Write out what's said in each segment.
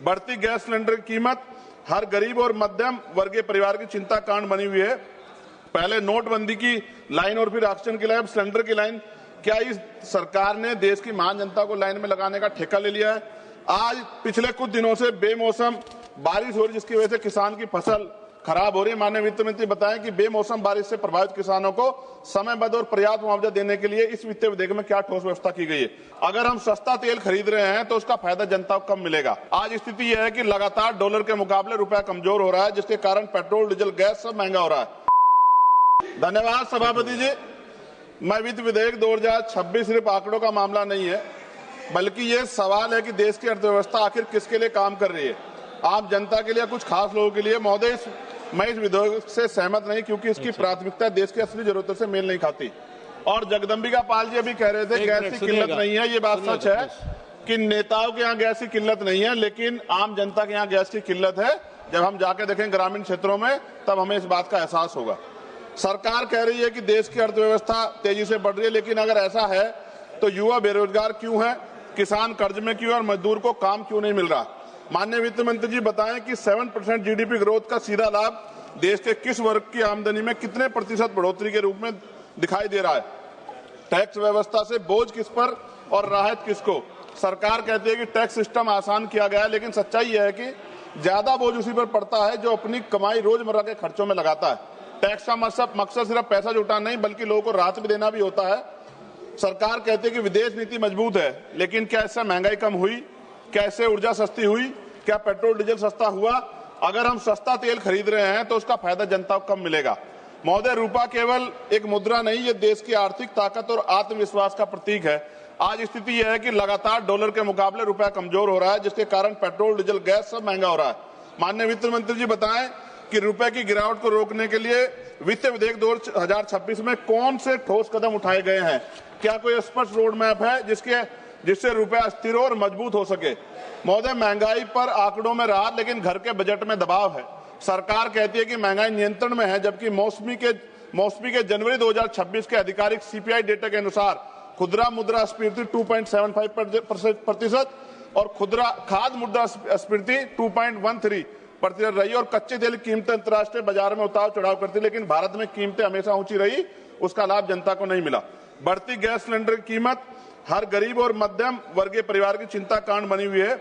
बढ़ती gas cylinder की कीमत हर गरीब और मध्यम वर्गीय परिवार की चिंता कांड बनी हुई है। पहले नोटबंदी की लाइन और फिर ऑक्सीजन की लाइन, सिलेंडर की लाइन। क्या इस सरकार ने देश की महान जनता को लाइन में लगाने का ठेका ले लिया है? आज पिछले कुछ दिनों से बेमौसम बारिश हो रही, जिसकी वजह से किसान की फसल खराब हो रही है। माननीय वित्त मंत्री बताएं कि बेमौसम बारिश से प्रभावित किसानों को समयबद्ध और पर्याप्त मुआवजा देने के लिए इस वित्तीय विधेयक में क्या ठोस व्यवस्था की गई है। अगर हम सस्ता तेल खरीद रहे हैं तो उसका फायदा जनता को कम मिलेगा। आज स्थिति यह है कि लगातार डॉलर के मुकाबले रुपया कमजोर हो रहा है, जिसके कारण पेट्रोल, डीजल, गैस सब महंगा हो रहा है। धन्यवाद सभापति जी। मैं वित्त विधेयक 2026 सिर्फ आंकड़ों का मामला नहीं है, बल्कि ये सवाल है कि देश की अर्थव्यवस्था आखिर किसके लिए काम कर रही है, आम जनता के लिए, कुछ खास लोगों के लिए। महोदय, मैं इस विधेयक से सहमत नहीं, क्योंकि इसकी प्राथमिकता देश की असली जरूरतों से मेल नहीं खाती। और जगदम्बिका पाल जी अभी कह रहे थे गैस की किल्लत नहीं है। ये बात सच है कि नेताओं के यहाँ गैस की किल्लत नहीं है, लेकिन आम जनता के यहाँ गैस की किल्लत है। जब हम जाके देखें ग्रामीण क्षेत्रों में, तब हमें इस बात का एहसास होगा। सरकार कह रही है कि देश की अर्थव्यवस्था तेजी से बढ़ रही है, लेकिन अगर ऐसा है तो युवा बेरोजगार क्यों है, किसान कर्ज में क्यों है और मजदूर को काम क्यों नहीं मिल रहा? माननीय वित्त मंत्री जी बताएं कि 7% जीडीपी ग्रोथ का सीधा लाभ देश के किस वर्ग की आमदनी में कितने प्रतिशत बढ़ोतरी के रूप में दिखाई दे रहा है? टैक्स व्यवस्था से बोझ किस पर और राहत किसको? सरकार कहती है कि टैक्स सिस्टम आसान किया गया है, लेकिन सच्चाई यह है कि ज्यादा बोझ उसी पर पड़ता है जो अपनी कमाई रोजमर्रा के खर्चों में लगाता है। टैक्स का मकसद सिर्फ पैसा जुटाना नहीं, बल्कि लोगों को राहत भी देना भी होता है। सरकार कहती है कि विदेश नीति मजबूत है, लेकिन क्या इससे महंगाई कम हुई? क्या इससे ऊर्जा सस्ती हुई? क्या पेट्रोल डीजल सस्ता हुआ? अगर हम सस्ता तेल खरीद रहे हैं तो उसका फायदा जनता को कम मिलेगा। महोदय, रूपा केवल एक मुद्रा नहीं, ये देश की आर्थिक ताकत और आत्मविश्वास का प्रतीक है। आज स्थिति यह है कि लगातार डॉलर के मुकाबले रुपया कमजोर हो रहा है, जिसके कारण पेट्रोल, डीजल, गैस सब महंगा हो रहा है। माननीय वित्त मंत्री जी बताएं कि रुपए की गिरावट को रोकने के लिए वित्त विधेयक 2026 में कौन से ठोस कदम उठाए गए हैं? क्या कोई स्पष्ट रोड मैप है जिससे रुपया स्थिर और मजबूत हो सके? महोदय, महंगाई पर आंकड़ों में राहत, लेकिन घर के बजट में दबाव है। सरकार कहती है कि महंगाई नियंत्रण में है, जबकि मौसमी के जनवरी 2026 के आधिकारिक सीपीआई डेटा के अनुसार खुदरा मुद्रास्फीति 2.75% और खाद्य मुद्रास्फीति 2.13% रही। और कच्चे तेल की कीमतें अंतर्राष्ट्रीय बाजार में उतार चढ़ाव करती, लेकिन भारत में कीमतें हमेशा ऊंची रही, उसका लाभ जनता को नहीं मिला। बढ़ती गैस सिलेंडर की कीमत हर गरीब और मध्यम वर्गीय परिवार की चिंता कांड बनी हुई है।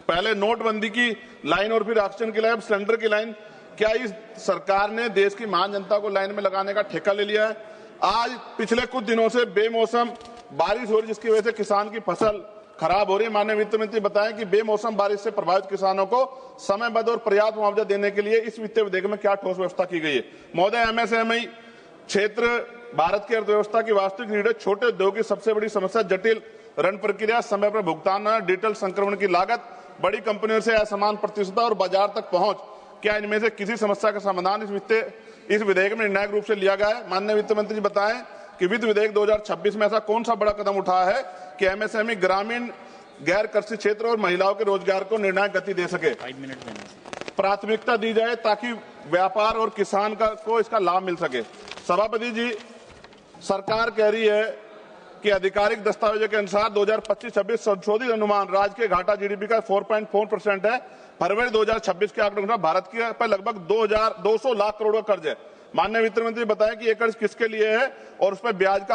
पहले नोटबंदी की लाइन और फिर ऑक्सीजन की लाइन, सिलेंडर की लाइन। क्या इस सरकार ने देश की महान जनता को लाइन में लगाने का ठेका ले लिया है? आज पिछले कुछ दिनों से बेमौसम बारिश हो रही, जिसकी वजह से किसान की फसल खराब हो रही है। माननीय वित्त मंत्री बताएं कि बेमौसम बारिश से प्रभावित किसानों को समयबद्ध और पर्याप्त मुआवजा देने के लिए इस वित्तीय विधेयक में क्या ठोस व्यवस्था की गई है? महोदय, एमएसएमई क्षेत्र भारत की अर्थव्यवस्था की वास्तविक रीढ़ है। छोटे उद्योग की सबसे बड़ी समस्या जटिल ऋण प्रक्रिया, समय पर भुगतान, डिजिटल संक्रमण की लागत, बड़ी कंपनियों से असमान प्रतिस्पर्धा और बाजार तक पहुंच। क्या इनमें से किसी समस्या का समाधान इस विधेयक में निर्णायक रूप से लिया गया है? माननीय वित्त मंत्री जी बताएं कि वित्त विधेयक 2026 में ऐसा कौन सा बड़ा कदम उठाया है कि एमएसएमई, ग्रामीण, गैर कृषि क्षेत्र और महिलाओं के रोजगार को निर्णायक गति दे सके? 5 मिनट प्राथमिकता दी जाए ताकि व्यापार और किसान को इसका लाभ मिल सके। सभापति जी, सरकार कह रही है कि आधिकारिक दस्तावेजों के अनुसार 2025-26 संशोधित अनुमान राज्य के घाटा जीडीपी का 4.4% है। फरवरी 2026 के आंकड़ों के अनुसार भारत के पर लगभग 200 लाख करोड़ का कर्ज है। माननीय वित्त मंत्री बताएं कि ये कर्ज किसके लिए है और उस पर ब्याज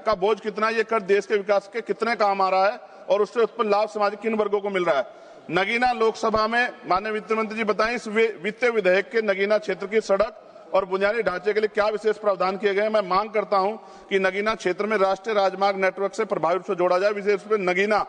का बोझ कितना है? ये कर्ज देश के विकास के कितने काम आ रहा है और उससे उत्पन्न लाभ समाज किन वर्गों को मिल रहा है? नगीना लोकसभा में माननीय वित्त मंत्री जी बताएं इस वित्तीय विधेयक के नगीना क्षेत्र की सड़क और बुनियादी ढांचे के लिए क्या विशेष प्रावधान किए गए? मैं मांग करता हूं कि नगीना क्षेत्र में राष्ट्रीय राजमार्ग नेटवर्क से प्रभावी रूप से जोड़ा जाए, विशेष रूप से नगीना